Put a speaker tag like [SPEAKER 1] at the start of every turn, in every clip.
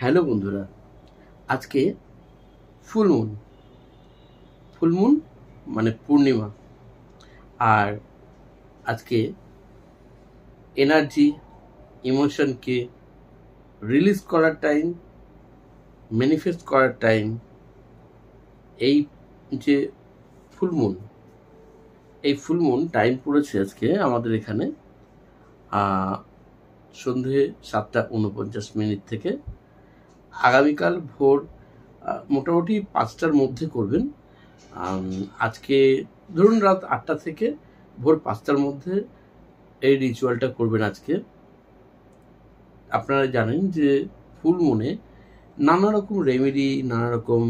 [SPEAKER 1] Hello বন্ধুরা, আজকে full moon. Full moon মানে পূর্ণিমা। আর আজকে এনার্জি, ইমোশনকে রিলিজ করার টাইম, ম্যানিফেস্ট করার টাইম। এই যে ফুল মুন, এই ফুল মুন টাইম পড়েছে আজকে আমাদের এখানে সন্ধে 7:49 থেকে আগামীকাল ভোর মোটামুটি 5টার মধ্যে করবেন। আজকে ধরুন রাত 8টা থেকে ভোর 5টার মধ্যে এই রিচুয়ালটা করবেন। আজকে আপনারা জানেন যে ফুল মুনে নানা রকম রেমেডি, নানা রকম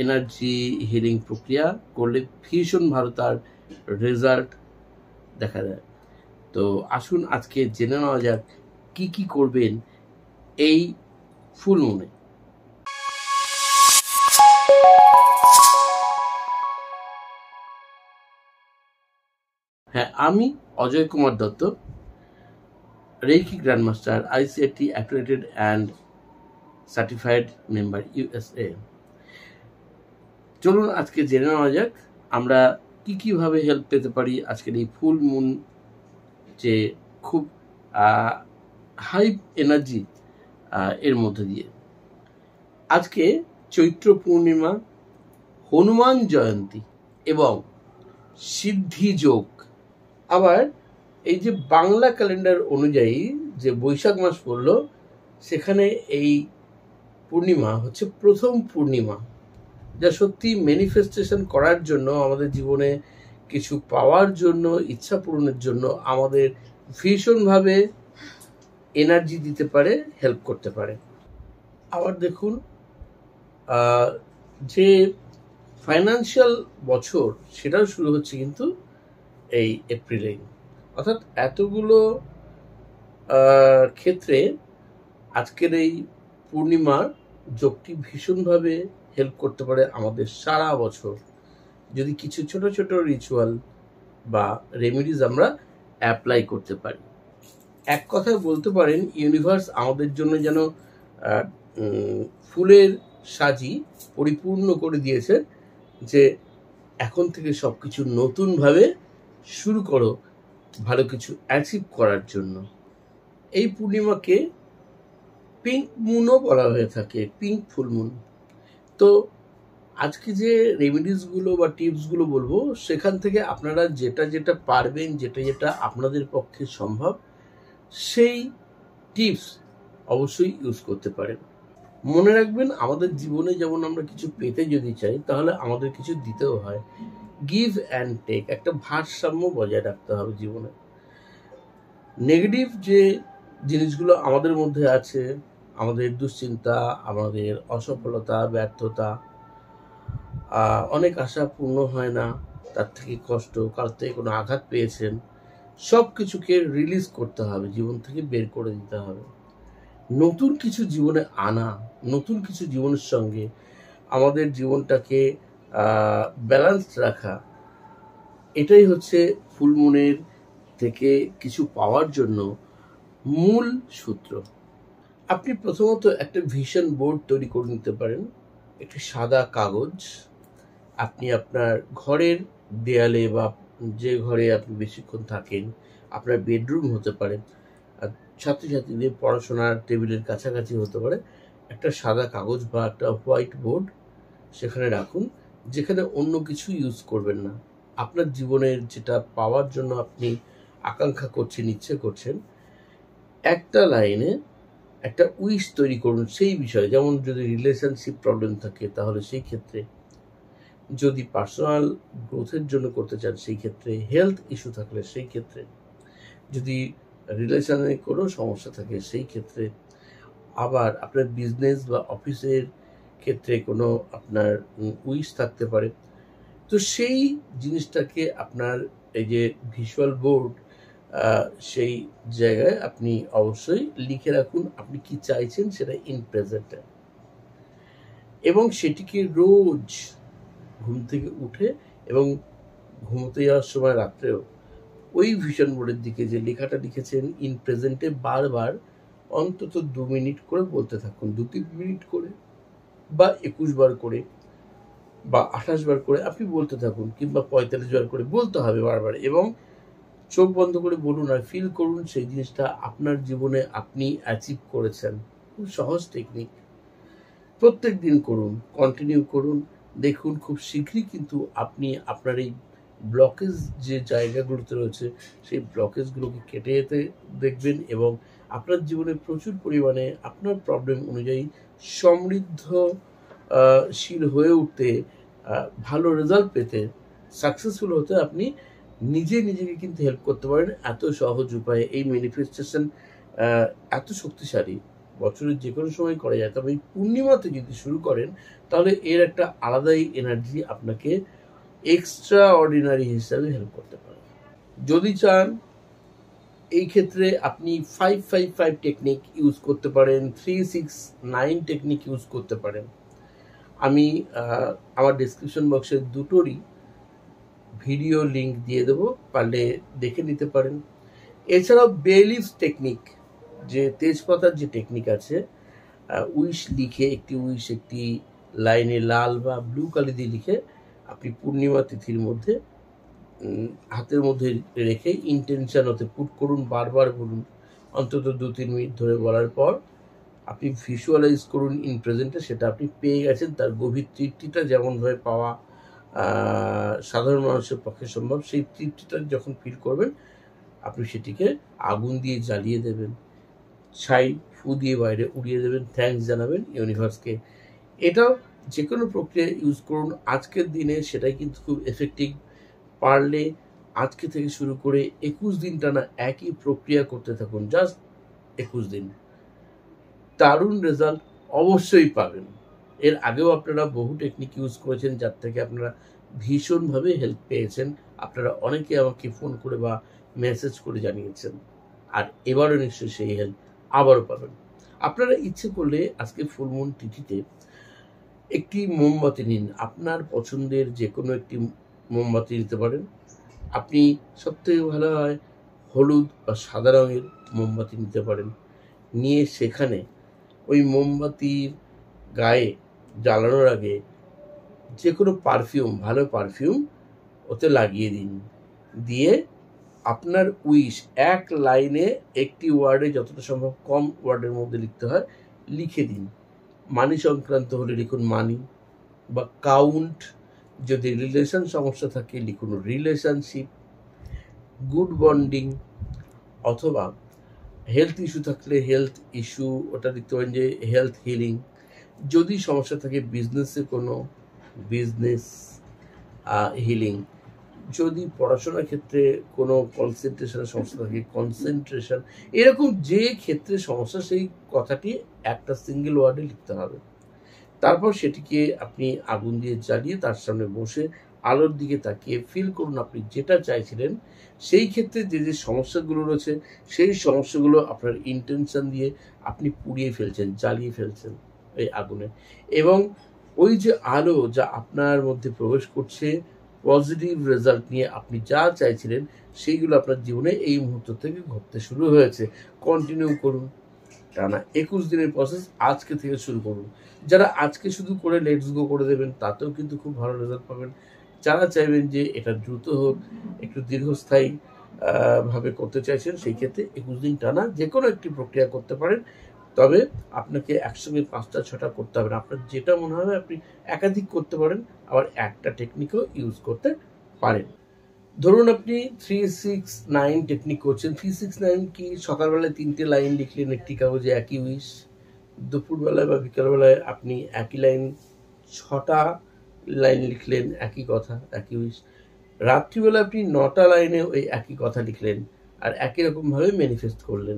[SPEAKER 1] এনার্জি হিলিং প্রক্রিয়া করলে ভীষণ ভালো তার রেজাল্ট দেখা যায়। তো আসুন আজকে জেনে নেওয়া যাক কি কি করবেন এই ফুল মুনে। হ্যাঁ, আমি Ajay Kumar Dutta, reiki grandmaster, ICIT accredited and certified member USA। চলুন আজকে জেনে নেওয়া যাক আমরা কি কিভাবে হেল্প পেতে পারি আজকের এই ফুল মুন, যে খুব হাই এনার্জি এর মধ্যে দিয়ে। আজকে চৈত্র পূর্ণিমা, হনুমান জয়ন্তী এবং সিদ্ধি যোগ। আবার এই যে বাংলা ক্যালেন্ডার অনুযায়ী যে বৈশাখ মাস পড়লো, সেখানে এই পূর্ণিমা হচ্ছে প্রথম পূর্ণিমা, যা সত্যি ম্যানিফেস্টেশন করার জন্য, আমাদের জীবনে কিছু পাওয়ার জন্য, ইচ্ছা পূরণের জন্য আমাদের ভীষণভাবে এনার্জি দিতে পারে, হেল্প করতে পারে। আবার দেখুন, যে ফাইন্যান্সিয়াল বছর সেটাও শুরু হচ্ছে কিন্তু এই এপ্রিলে। অর্থাৎ এতগুলো ক্ষেত্রে আজকের এই পূর্ণিমার যোগটি ভীষণভাবে হেল্প করতে পারে আমাদের সারা বছর, যদি কিছু ছোট ছোট রিচুয়াল বা রেমেডিজ আমরা অ্যাপ্লাই করতে পারি। এক কথায় বলতে পারেন, ইউনিভার্স আমাদের জন্য যেন ফুলের সাজি পরিপূর্ণ করে দিয়েছে, যে এখন থেকে সব কিছু নতুনভাবে শুরু করো, ভালো কিছু অ্যাচিভ করার জন্য। এই পূর্ণিমাকে পিঙ্ক মুনও বলা হয়ে থাকে, পিঙ্ক ফুল মুন। তো আজকে যে রেমেডিসগুলো বা টিপসগুলো বলবো, সেখান থেকে আপনারা যেটা যেটা পারবেন, যেটা যেটা আপনাদের পক্ষে সম্ভব, সেই টিপস অবশ্যই ইউজ করতে পারেন। মনে রাখবেন, আমাদের জীবনে যেমন আমরা কিছু পেতে যদি চাই, তাহলে আমাদের কিছু দিতেও হয়। গিভ অ্যান্ড টেক, একটা ভারসাম্য বজায় রাখতে হবে জীবনে। নেগেটিভ যে জিনিসগুলো আমাদের মধ্যে আছে, আমাদের দুশ্চিন্তা, আমাদের অসফলতা, ব্যর্থতা, অনেক আশা পূর্ণ হয় না, তার থেকে কষ্ট, কার থেকে কোনো আঘাত পেয়েছেন, সব কিছুকে রিলিজ করতে হবে, জীবন থেকে বের করে দিতে হবে। নতুন কিছু জীবনে আনা, নতুন কিছু জীবনের সঙ্গে আমাদের জীবনটাকে ব্যালেন্সড রাখা, এটাই হচ্ছে ফুল মুনের থেকে কিছু পাওয়ার জন্য মূল সূত্র। আপনি প্রথমত একটা ভিশন বোর্ড তৈরি করে নিতে পারেন, একটি সাদা কাগজ। আপনি আপনার ঘরের দেয়ালে বা যে ঘরে আপনি বেশিক্ষণ থাকেন, আপনার বেডরুম হতে পারে, আর ছাত্রছাত্রীদের পড়াশোনার টেবিলের কাছাকাছি হতে পারে, একটা সাদা কাগজ বা একটা হোয়াইট বোর্ড সেখানে রাখুন, যেখানে অন্য কিছু ইউজ করবেন না। আপনার জীবনের যেটা পাওয়ার জন্য আপনি আকাঙ্ক্ষা করছেন, ইচ্ছে করছেন, একটা লাইনে একটা উইশ তৈরি করুন সেই বিষয়ে। যেমন যদি রিলেশনশিপ প্রবলেম থাকে, তাহলে সেই ক্ষেত্রে, যদি পার্সোনাল গ্রোথের জন্য করতে চান সেই ক্ষেত্রে, হেলথ ইস্যু থাকলে সেই ক্ষেত্রে, যদি রিলেশনে কোনো সমস্যা থাকে সেই ক্ষেত্রে, আবার আপনার বিজনেস বা অফিসের ক্ষেত্রে কোনো আপনার উইশ থাকতে পারে। তো সেই জিনিসটাকে আপনার এই যে ভিজুয়াল বোর্ড, সেই জায়গায় আপনি অবশ্যই লিখে রাখুন আপনি কি চাইছেন সেটা ইন প্রেজেন্টে, এবং সেটিকে রোজ ঘুম থেকে উঠে এবং ঘুমোতে যাওয়ার সময় রাত্রেও ওই ভিশন বোর্ডের দিকে যে লেখাটা লিখেছেন ইন প্রেজেন্টে বারবার অন্তত 2 মিনিট করে বলতে থাকুন, 2-3 মিনিট করে বা 21 বার করে বা 28 বার করে আপনি বলতে থাকুন, কিংবা 45 বার করে বলতে হবে বারবার। এবং চোখ বন্ধ করে বলুন আর ফিল করুন সেই জিনিসটা আপনার জীবনে আপনি অ্যাচিভ করেছেন। খুব সহজ টেকনিক, প্রত্যেক দিন করুন, কন্টিনিউ করুন। দেখুন খুব শীঘ্রই কিন্তু আপনি আপনার এই ব্লকেজ যে জায়গাগুলোতে রয়েছে সেই ব্লকেজগুলোকে কেটে যেতে দেখবেন, এবং আপনার জীবনে প্রচুর পরিমাণে আপনার প্রবলেম অনুযায়ী সমৃদ্ধশীল হয়ে উঠতে, ভালো রেজাল্ট পেতে, সাকসেসফুল হতে আপনি নিজেকে কিন্তু হেল্প করতে পারেন এত সহজ উপায়ে। এই ম্যানিফেস্টেশন এত শক্তিশালী, বছরের যে কোনো সময় করা যায়, তবে এই পূর্ণিমাতে যদি শুরু করেন তাহলে এর একটা আলাদাই এনার্জি আপনাকে এক্সট্রা অর্ডিনারি হিসাবে হেল্প করতে পারে। যদি চান এই ক্ষেত্রে আপনি 555 টেকনিক ইউজ করতে পারেন, 369 টেকনিক ইউজ করতে পারেন। আমি আমার ডিসক্রিপশন বক্সে দুটোরই ভিডিও লিঙ্ক দিয়ে দেবো, পারলে দেখে নিতে পারেন। এছাড়াও বেলিভস টেকনিক, যে তেজপাতার যে টেকনিক আছে, উইশ লিখে একটি লাইনে লাল বা ব্লু কালি দিয়ে লিখে আপনি পূর্ণিমা তিথির মধ্যে হাতের মধ্যে রেখে ইন্টেনশন ওতে পুট করুন, বারবার বলুন, অন্তত 2-3 মিনিট ধরে বলার পর আপনি ভিজুয়ালাইজ করুন ইন প্রেজেন্টে সেটা আপনি পেয়ে গেছেন। তার গভীর তৃপ্তিটা যেমনভাবে পাওয়া সাধারণ মানুষের পক্ষে সম্ভব, সেই তৃপ্তিটা যখন ফিল করবেন আপনি সেটিকে আগুন দিয়ে জ্বালিয়ে দেবেন, ছাই ফু দিয়ে বাইরে উড়িয়ে দেবেন, থ্যাঙ্কস জানাবেন ইউনিভার্সকে। এটাও যে কোনো প্রক্রিয়া ইউজ করুন আজকের দিনে, সেটাই কিন্তু খুব এফেক্টিভ। পারলে আজকে থেকে শুরু করে 21 দিন টানা একই প্রক্রিয়া করতে থাকুন, জাস্ট 21 দিন, দারুণ রেজাল্ট অবশ্যই পাবেন। এর আগেও আপনারা বহু টেকনিক ইউজ করেছেন যার থেকে আপনারা ভীষণভাবে হেল্প পেয়েছেন। আপনারা অনেকে আমাকে ফোন করে বা মেসেজ করে জানিয়েছেন, আর এবারও নিশ্চয়ই সেই হেল্প আবারও পাবেন। আপনারা ইচ্ছে করলে আজকে ফুল মুন তিথিতে একটি মোমবাতি নিন, আপনার পছন্দের যে কোনো একটি মোমবাতি নিতে পারেন। আপনি সবথেকে ভালো হয় হলুদ বা সাদা রঙের মোমবাতি নিতে পারেন। নিয়ে সেখানে ওই মোমবাতির গায়ে জ্বালানোর আগে যে কোনো পারফিউম, ভালো পারফিউম ওতে লাগিয়ে দিন। দিয়ে আপনার উইশ এক লাইনে, একটি ওয়ার্ডে, যতটা সম্ভব কম ওয়ার্ডের মধ্যে লিখতে হয়, লিখে দিন। মানি সংক্রান্ত হলে লিখুন মানি, বা কাউন্ট, যদি রিলেশন সমস্যা থাকে লিখুন রিলেশনশিপ, গুড বন্ডিং, অথবা হেলথ ইস্যু থাকলে হেলথ ইস্যু, ওটা লিখতে পারেন যে হেলথ হিলিং। যদি সমস্যা থাকে বিজনেসে কোনো, বিজনেস হিলিং। যদি পড়াশোনার ক্ষেত্রে কোনো কনসেন্ট্রেশনের সমস্যা থাকে কনসেন্ট্রেশন। এরকম যে ক্ষেত্রে সমস্যা সেই কথাটি একটা সিঙ্গেল ওয়ার্ডে লিখতে হবে। তারপর সেটিকে আপনি আগুন দিয়ে জ্বালিয়ে তার সামনে বসে আলোর দিকে তাকিয়ে ফিল করুন আপনি যেটা চাইছিলেন। সেই ক্ষেত্রে যে সমস্যাগুলো রয়েছে সেই সমস্যাগুলো আপনার ইন্টেনশন দিয়ে আপনি পুড়িয়ে ফেলছেন, জ্বালিয়ে ফেলছেন এই আগুনে। এবং ওই যে আলো যা আপনার মধ্যে প্রবেশ করছে, পজিটিভ রেজাল্ট নিয়ে আপনি যা চাইছিলেন সেইগুলো আপনার জীবনে এই মুহূর্ত থেকে ঘটতে শুরু হয়েছে। কন্টিনিউ করুন টানা 21 দিনের প্রসেস আজকে থেকে শুরু করুন। যারা আজকে শুধু করে লেটস গো করে দেবেন তাতেও কিন্তু খুব ভালো রেজাল্ট পাবেন। যারা চাইবেন যে এটা দ্রুত হোক, একটু দীর্ঘস্থায়ী ভাবে করতে চাইছেন, সেই ক্ষেত্রে 21 দিন টানা যে কোনো একটি প্রক্রিয়া করতে পারেন। তবে আপনাকে একসঙ্গে 5টা-6টা করতে হবে না, আপনার যেটা মনে হবে আপনি একাধিক করতে পারেন, আবার একটা টেকনিকও ইউজ করতে পারেন। ধরুন আপনি 369 টেকনিক করছেন। 369 কি? সকালবেলায় 3টে লাইন লিখলেন একটি কাগজে একই উইশ, দুপুরবেলায় বা বিকালবেলায় আপনি একই লাইন 6টা লাইন লিখলেন একই কথা, একই উইশ, রাত্রিবেলা আপনি 9টা লাইনে ওই একই কথা লিখলেন আর একই রকমভাবে ম্যানিফেস্ট করলেন।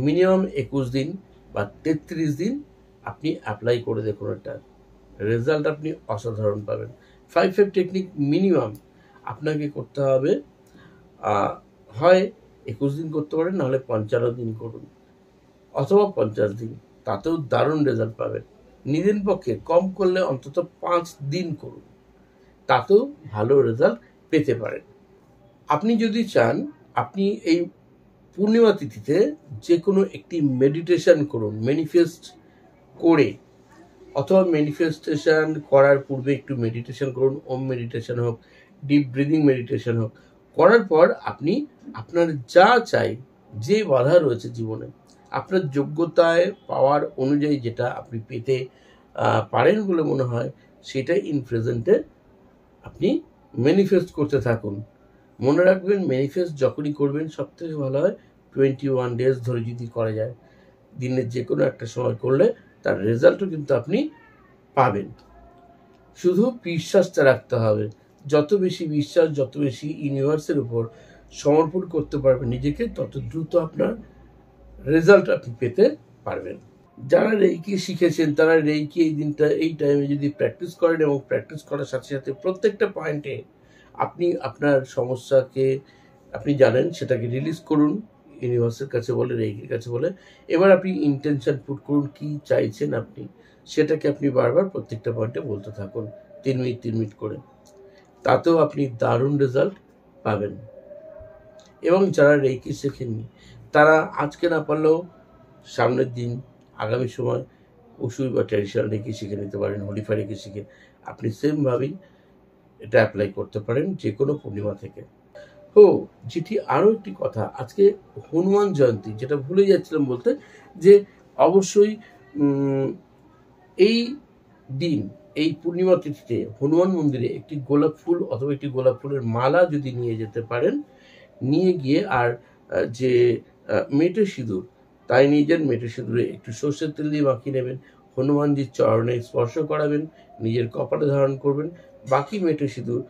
[SPEAKER 1] মিনিমাম 21 দিন বা 33 দিন আপনি অ্যাপ্লাই করে দেখুন, একটা রেজাল্ট আপনি অসাধারণ পাবেন। 5 টেকনিক মিনিমাম আপনাকে করতে হবে, হয় 21 দিন করতে পারেন, নাহলে 55 দিন করুন, অথবা 50 দিন, তাতেও দারুণ রেজাল্ট পাবেন। নিজের পক্ষে কম করলে অন্তত 5 দিন করুন, তাতেও ভালো রেজাল্ট পেতে পারেন। আপনি যদি চান আপনি এই পূর্ণিমা তিথিতে যে কোনো একটি মেডিটেশন করুন, ম্যানিফেস্ট করে, অথবা ম্যানিফেস্টেশন করার পূর্বে একটু মেডিটেশন করুন। ওম মেডিটেশন হোক, ডিপ ব্রিদিং মেডিটেশন হোক, করার পর আপনি আপনার যা চাই, যে বাধা রয়েছে জীবনে, আপনার যোগ্যতায় পাওয়ার অনুযায়ী যেটা আপনি পেতে পারেন বলে মনে হয়, সেটা ইন প্রেজেন্টে আপনি ম্যানিফেস্ট করতে থাকুন। মনে রাখবেন, ম্যানিফেস্ট যখনই করবেন সব থেকে ভালো হয় 21 ডেজ ধরে যদি করা যায়। দিনের যে কোনো একটা সময় করলে তার রেজাল্টও কিন্তু আপনি পাবেন। শুধু বিশ্বাসটা রাখতে হবে। যত বেশি বিশ্বাস, যত বেশি ইউনিভার্সের উপর সমর্পণ করতে পারবেন নিজেকে, তত দ্রুত আপনার রেজাল্ট আপনি পেতে পারবেন। যারা রেইকি শিখেছেন তারা রেইকি এই টাইমে যদি প্র্যাকটিস করেন, এবং প্র্যাকটিস করার সাথে সাথে প্রত্যেকটা পয়েন্টে আপনি আপনার সমস্যাকে আপনি জানেন, সেটাকে রিলিজ করুন ইউনিভার্সের কাছে বলে, রেইকির কাছে বলে। এবার আপনি ইন্টেনশন পুট করুন, কি চাইছেন আপনি, সেটাকে আপনি বারবার প্রত্যেকটা পয়েন্টে বলতে থাকুন 3 মিনিট করে। তাতেও আপনি দারুণ রেজাল্ট পাবেন। এবং যারা রেইকি শেখেননি তারা আজকে না পারলেও সামনের দিন, আগামী সময় উসুই বা ট্র্যাডিশনাল রেইকি শিখে নিতে পারেন, হলিফা রেইকি শিখে আপনি সেমভাবেই এটা অ্যাপ্লাই করতে পারেন যে কোনো পূর্ণিমা থেকে। যেটি আরও একটি কথা, আজকে হনুমান জয়ন্তী, যেটা ভুলে যাচ্ছিলাম বলতে, যে অবশ্যই এই দিন, এই পূর্ণিমা তিথিতে হনুমান মন্দিরে একটি গোলাপ ফুল অথবা একটি গোলাপ ফুলের মালা যদি নিয়ে যেতে পারেন, নিয়ে গিয়ে আর যে মেটে সিঁদুর, তাই নিজের মেটে সিঁদুরে একটু সর্ষের তেল দিয়ে মাখিয়ে নেবেন, হনুমানজির চরণে স্পর্শ করাবেন, নিজের কপালে ধারণ করবেন, বাকি মেটে সিঁদুর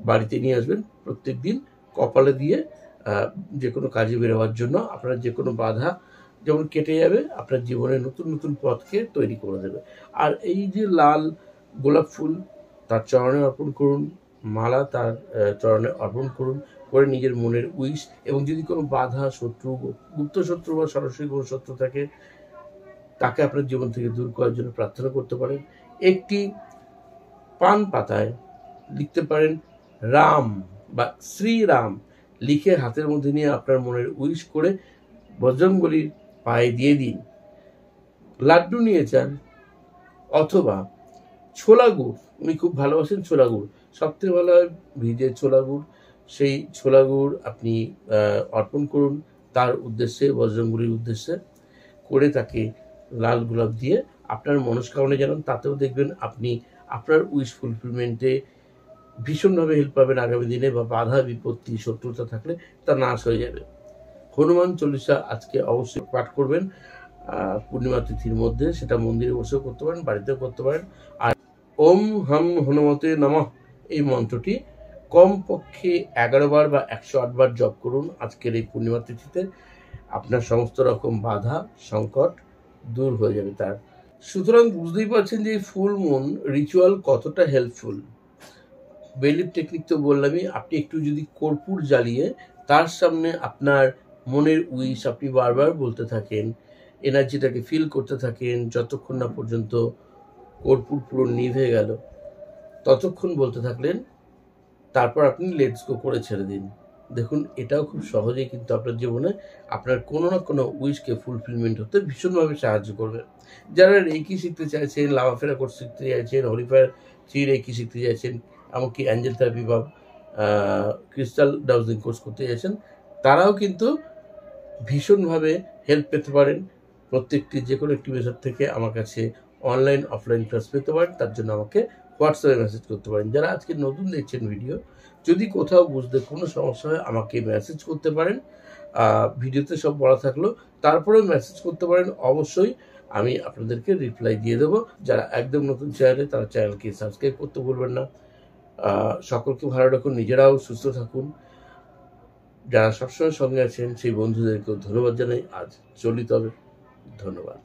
[SPEAKER 1] বাড়িতে নিয়ে আসবেন। প্রত্যেক দিন কপালে দিয়ে যে কোনো কাজে বেরোবার জন্য আপনার যে কোনো বাধা যেমন কেটে যাবে, আপনার জীবনে নতুন নতুন পথকে তৈরি করে দেবে। আর এই যে লাল গোলাপ ফুল তার চরণে অর্পণ করুন, মালা তার চরণে অর্পণ করুন, করে নিজের মনের উইশ, এবং যদি কোনো বাধা, শত্রু, গুপ্ত শত্রু বা সরাসরি কোনো শত্রু থাকে, তাকে আপনার জীবন থেকে দূর করার জন্য প্রার্থনা করতে পারেন। একটি পান পাতায় লিখতে পারেন রাম বা শ্রীরাম লিখে হাতের মধ্যে নিয়ে আপনার মনের উইশ করে বজরংবলীর পায়ে দিয়ে দিন। লাড্ডু নিয়ে যান, অথবা ছোলা গুড়, উনি খুব ভালোবাসেন ছোলা গুড়, সবথেকে ভালো হয় ভিজে ছোলা গুড়, সেই ছোলা গুড় আপনি অর্পণ করুন তার উদ্দেশ্যে, বজরংবলীর উদ্দেশ্যে, করে তাকে লাল গোলাপ দিয়ে আপনার মনস্কামনা জানান। তাতেও দেখবেন আপনি আপনার উইশ ফুলফিলমেন্টে ভীষণভাবে হেল্প পাবেন আগামী দিনে, বা বাধা বিপত্তি শত্রুতা থাকলে তা নাশ হয়ে যাবে। হনুমান চল্লিশা আজকে অবশ্যই পাঠ করবেন পূর্ণিমা তিথির মধ্যে, সেটা মন্দিরে বসেও করতে পারেন, বাড়িতেও করতে পারেন। আর ওম হাম হনুমতে নমঃ এই মন্ত্রটি কমপক্ষে 11 বার বা 108 বার জপ করুন আজকের এই পূর্ণিমা তিথিতে। আপনার সমস্ত রকম বাধা সংকট দূর হয়ে যাবে তার। সুতরাং বুঝতেই পারছেন যে এই ফুল মুন রিচুয়াল কতটা হেল্পফুল। বেলিফ টেকনিক তো বললামই, আপনি একটু যদি কর্পূর জ্বালিয়ে তার সামনে আপনার মনের উইশ আপনি বারবার বলতে থাকেন, এনার্জিটাকে ফিল করতে থাকেন, যতক্ষণ না পর্যন্ত কর্পূর পুরো নিভে গেল ততক্ষণ বলতে থাকলেন, তারপর আপনি লেটস গো করে ছেড়ে দিন। দেখুন, এটাও খুব সহজেই কিন্তু আপনার জীবনে আপনার কোনো না কোনো উইশকে ফুলফিলমেন্ট হতে ভীষণভাবে সাহায্য করবে। যারা রেইকি শিখতে চাইছেন, লাভাফেরা কোর্স শিখতে চাইছেন, হলিফায়ার 3 রেইকি শিখতে চাইছেন, এমনকি অ্যাঞ্জেল থেরাপি বা ক্রিস্টাল ডাউজিং কোর্স করতে চাইছেন, তারাও কিন্তু ভীষণভাবে হেল্প পেতে পারেন। প্রত্যেকটি যে কোনো একটি মেথড থেকে আমার কাছে অনলাইন অফলাইন ক্লাস পেতে পারেন। তার জন্য আমাকে হোয়াটসঅ্যাপে মেসেজ করতে পারেন। যারা আজকে নতুন দেখছেন ভিডিও, যদি কোথাও বুঝতে কোনো সমস্যা হয় আমাকে মেসেজ করতে পারেন। ভিডিওতে সব বলা থাকলো, তারপরেও মেসেজ করতে পারেন, অবশ্যই আমি আপনাদেরকে রিপ্লাই দিয়ে দেবো। যারা একদম নতুন চ্যানেলে, তারা চ্যানেলকে সাবস্ক্রাইব করতে ভুলবেন না। সকলকে ভালো রাখুন, নিজেরাও সুস্থ থাকুন। যারা সবসময় সঙ্গে আছেন সেই বন্ধুদেরকেও ধন্যবাদ জানাই। আজ চলি তবে, ধন্যবাদ।